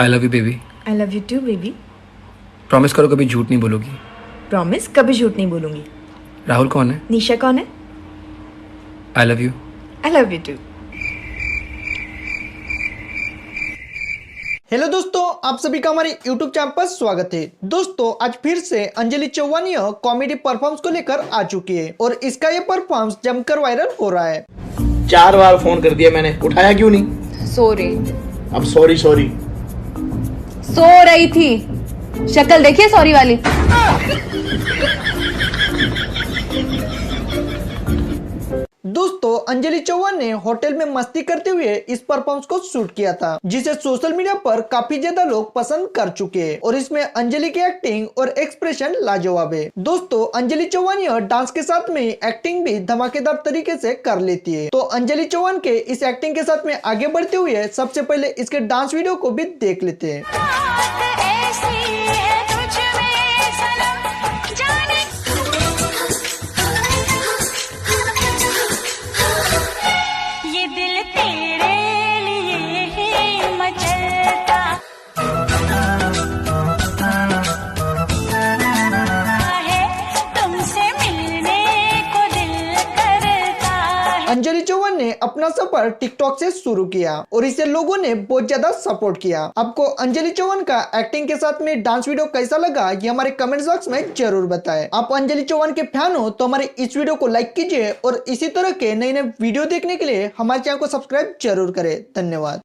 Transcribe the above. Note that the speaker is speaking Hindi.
I love you baby. I love you too baby. Promise करो कभी झूठ नहीं बोलोगी। प्रॉमिस, कभी झूठ नहीं बोलूंगी। राहुल कौन है? निशा कौन है? I love you. I love you too. Hello दोस्तों, आप सभी का हमारे YouTube चैनल पर स्वागत है। दोस्तों, आज फिर से अंजलि चौहान यह कॉमेडी परफॉर्मेंस को लेकर आ चुकी है और इसका यह परफॉर्मेंस जमकर वायरल हो रहा है। 4 बार फोन कर दिया मैंने, उठाया क्यों नहीं? सॉरी। अब सॉरी सॉरी सो रही थी। शक्ल देखिए सॉरी वाली। दोस्तों, अंजलि चौहान ने होटल में मस्ती करते हुए इस परफॉर्मेंस को शूट किया था, जिसे सोशल मीडिया पर काफी ज्यादा लोग पसंद कर चुके हैं और इसमें अंजलि की एक्टिंग और एक्सप्रेशन लाजवाब है। दोस्तों, अंजलि चौहान यह डांस के साथ में एक्टिंग भी धमाकेदार तरीके से कर लेती है। तो अंजलि चौहान के इस एक्टिंग के साथ में आगे बढ़ते हुए सबसे पहले इसके डांस वीडियो को भी देख लेते हैं। अंजलि चौहान ने अपना सफर टिकटॉक से शुरू किया और इसे लोगों ने बहुत ज्यादा सपोर्ट किया। आपको अंजलि चौहान का एक्टिंग के साथ में डांस वीडियो कैसा लगा, ये हमारे कमेंट बॉक्स में जरूर बताएं। आप अंजलि चौहान के फैन हो तो हमारे इस वीडियो को लाइक कीजिए और इसी तरह के नए नए वीडियो देखने के लिए हमारे चैनल को सब्सक्राइब जरूर करें। धन्यवाद।